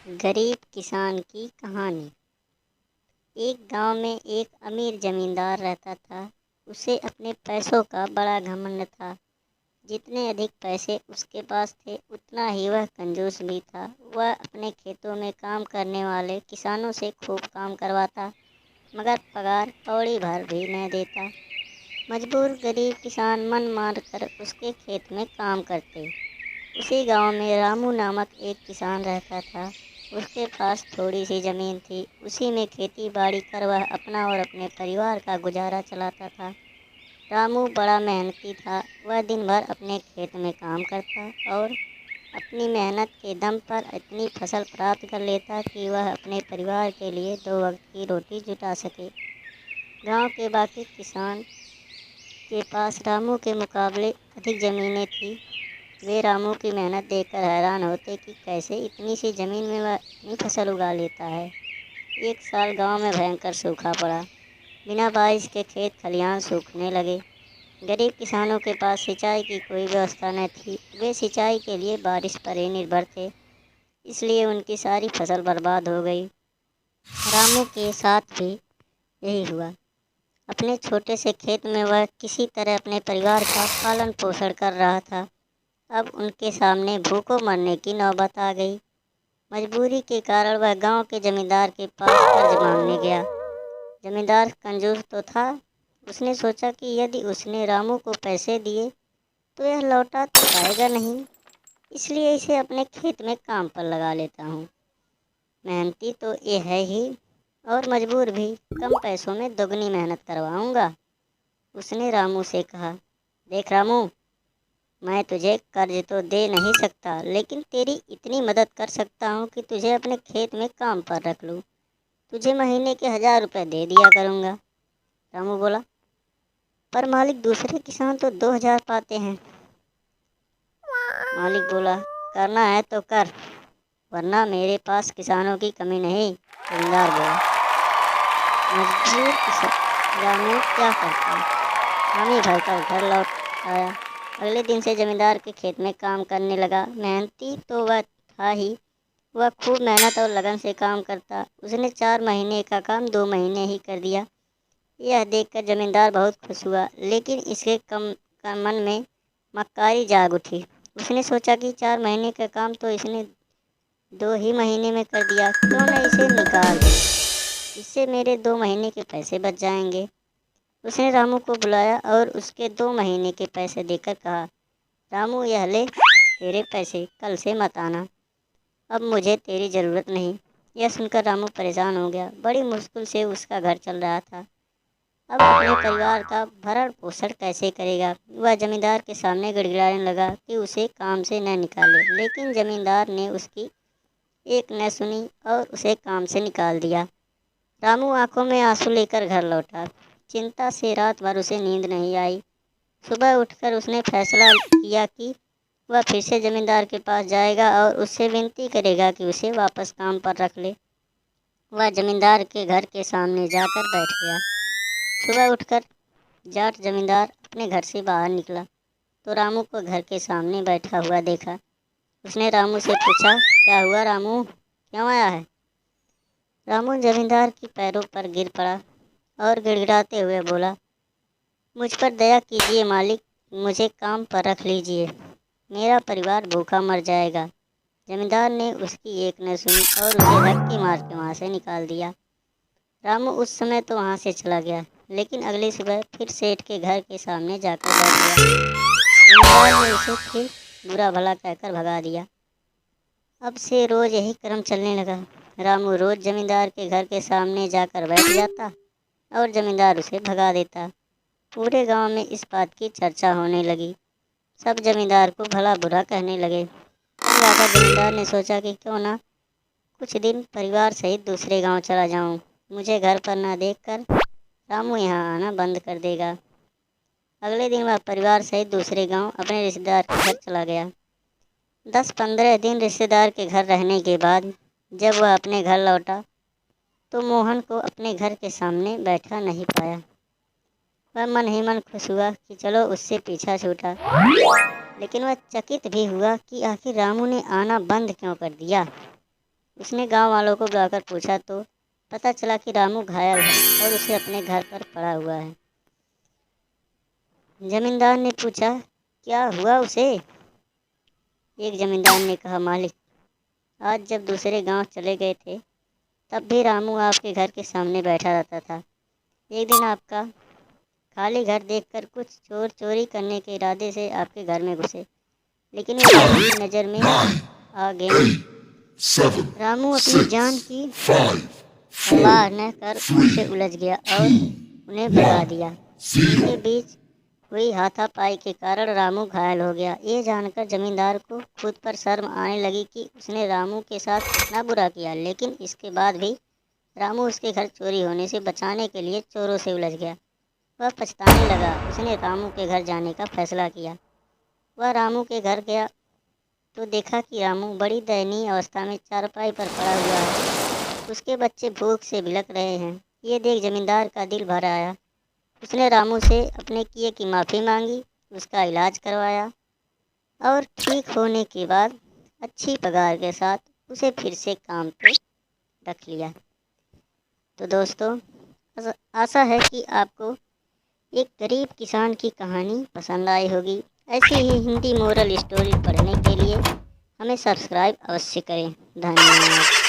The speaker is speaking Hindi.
गरीब किसान की कहानी। एक गांव में एक अमीर जमींदार रहता था। उसे अपने पैसों का बड़ा घमंड था। जितने अधिक पैसे उसके पास थे उतना ही वह कंजूस भी था। वह अपने खेतों में काम करने वाले किसानों से खूब काम करवाता, मगर पगार कौड़ी भर भी न देता। मजबूर गरीब किसान मन मार कर उसके खेत में काम करते। उसी गांव में रामू नामक एक किसान रहता था। उसके पास थोड़ी सी ज़मीन थी। उसी में खेती बाड़ी कर वह अपना और अपने परिवार का गुजारा चलाता था। रामू बड़ा मेहनती था। वह दिन भर अपने खेत में काम करता और अपनी मेहनत के दम पर इतनी फसल प्राप्त कर लेता कि वह अपने परिवार के लिए 2 वक्त की रोटी जुटा सके। गांव के बाकी किसान के पास रामू के मुकाबले अधिक ज़मीनें थी। वे रामू की मेहनत देखकर हैरान होते कि कैसे इतनी सी ज़मीन में वह इतनी फसल उगा लेता है। एक साल गांव में भयंकर सूखा पड़ा। बिना बारिश के खेत खलिहान सूखने लगे। गरीब किसानों के पास सिंचाई की कोई व्यवस्था न थी। वे सिंचाई के लिए बारिश पर ही निर्भर थे, इसलिए उनकी सारी फसल बर्बाद हो गई। रामू के साथ भी यही हुआ। अपने छोटे से खेत में वह किसी तरह अपने परिवार का पालन पोषण कर रहा था। अब उनके सामने भूखों मरने की नौबत आ गई। मजबूरी के कारण वह गांव के जमींदार के पास कर्ज मांगने गया। जमींदार कंजूस तो था। उसने सोचा कि यदि उसने रामू को पैसे दिए तो यह लौटा तो पाएगा नहीं, इसलिए इसे अपने खेत में काम पर लगा लेता हूँ। मेहनती तो ये है ही, और मजबूर भी। कम पैसों में दोगुनी मेहनत करवाऊँगा। उसने रामू से कहा, देख रामू, मैं तुझे कर्ज तो दे नहीं सकता, लेकिन तेरी इतनी मदद कर सकता हूँ कि तुझे अपने खेत में काम पर रख लूँ। तुझे महीने के 1000 रुपये दे दिया करूँगा। रामू बोला, पर मालिक, दूसरे किसान तो 2000 पाते हैं। मालिक बोला, करना है तो कर, वरना मेरे पास किसानों की कमी नहीं। जमींदार बोला। मजबूर किसान रामू क्या करता, हामी भरकर घर लौट आया। अगले दिन से जमींदार के खेत में काम करने लगा। मेहनती तो वह था ही, वह खूब मेहनत और लगन से काम करता। उसने 4 महीने का काम 2 महीने ही कर दिया। यह देखकर जमींदार बहुत खुश हुआ, लेकिन इसके मन में मक्कारी जाग उठी। उसने सोचा कि 4 महीने का काम तो इसने 2 ही महीने में कर दिया, क्यों न इसे निकाल दूँ। इससे मेरे 2 महीने के पैसे बच जाएंगे। उसने रामू को बुलाया और उसके 2 महीने के पैसे देकर कहा, रामू, यह ले तेरे पैसे, कल से मत आना, अब मुझे तेरी ज़रूरत नहीं। यह सुनकर रामू परेशान हो गया। बड़ी मुश्किल से उसका घर चल रहा था। अब अपने परिवार का भरण पोषण कैसे करेगा। वह जमींदार के सामने गिड़गिड़ाने लगा कि उसे काम से न निकाले, लेकिन जमींदार ने उसकी एक न सुनी और उसे काम से निकाल दिया। रामू आंखों में आंसू लेकर घर लौटा। चिंता से रात भर उसे नींद नहीं आई। सुबह उठकर उसने फैसला किया कि वह फिर से जमींदार के पास जाएगा और उससे विनती करेगा कि उसे वापस काम पर रख ले। वह जमींदार के घर के सामने जाकर बैठ गया। सुबह उठकर जाट जमींदार अपने घर से बाहर निकला तो रामू को घर के सामने बैठा हुआ देखा। उसने रामू से पूछा, क्या हुआ रामू, क्यों आया है। रामू जमींदार के पैरों पर गिर पड़ा और गिड़गिड़ाते हुए बोला, मुझ पर दया कीजिए मालिक, मुझे काम पर रख लीजिए, मेरा परिवार भूखा मर जाएगा। जमींदार ने उसकी एक न सुनी और उसे धक्के मार के वहाँ से निकाल दिया। रामू उस समय तो वहाँ से चला गया, लेकिन अगली सुबह फिर सेठ के घर के सामने जाकर बैठ गया। जमींदार ने उसे फिर बुरा भला कहकर भगा दिया। अब से रोज़ यही क्रम चलने लगा। रामू रोज़ जमींदार के घर के सामने जाकर बैठ जाता और जमींदार उसे भगा देता। पूरे गांव में इस बात की चर्चा होने लगी। सब जमींदार को भला बुरा कहने लगे। तंग आकर जमींदार ने सोचा कि क्यों ना कुछ दिन परिवार सहित दूसरे गांव चला जाऊं। मुझे घर पर ना देखकर रामू यहाँ आना बंद कर देगा। अगले दिन वह परिवार सहित दूसरे गांव अपने रिश्तेदार के घर चला गया। 10-15 दिन रिश्तेदार के घर रहने के बाद जब वह अपने घर लौटा तो मोहन को अपने घर के सामने बैठा नहीं पाया। वह मन ही मन खुश हुआ कि चलो उससे पीछा छूटा, लेकिन वह चकित भी हुआ कि आखिर रामू ने आना बंद क्यों कर दिया। उसने गांव वालों को बुलाकर पूछा तो पता चला कि रामू घायल है और उसे अपने घर पर पड़ा हुआ है। जमींदार ने पूछा, क्या हुआ उसे? एक जमींदार ने कहा, मालिक, आज जब दूसरे गांव चले गए थे तब भी रामू आपके घर के सामने बैठा रहता था। एक दिन आपका खाली घर देखकर कुछ चोर चोरी करने के इरादे से आपके घर में घुसे, लेकिन वे रामू की नज़र में आ गए। रामू अपनी जान की परवाह न कर उनसे उलझ गया और उन्हें भगा दिया। उनके बीच हुई हाथापाई के कारण रामू घायल हो गया। ये जानकर जमींदार को खुद पर शर्म आने लगी कि उसने रामू के साथ इतना बुरा किया, लेकिन इसके बाद भी रामू उसके घर चोरी होने से बचाने के लिए चोरों से उलझ गया। वह पछताने लगा। उसने रामू के घर जाने का फैसला किया। वह रामू के घर गया तो देखा कि रामू बड़ी दयनीय अवस्था में चारपाई पर पड़ा हुआ है। उसके बच्चे भूख से बिलख रहे हैं। ये देख जमींदार का दिल भर आया। उसने रामू से अपने किए की माफ़ी मांगी, उसका इलाज करवाया और ठीक होने के बाद अच्छी पगार के साथ उसे फिर से काम पे रख लिया। तो दोस्तों, आशा है कि आपको एक गरीब किसान की कहानी पसंद आई होगी। ऐसी ही हिंदी मोरल स्टोरी पढ़ने के लिए हमें सब्सक्राइब अवश्य करें। धन्यवाद।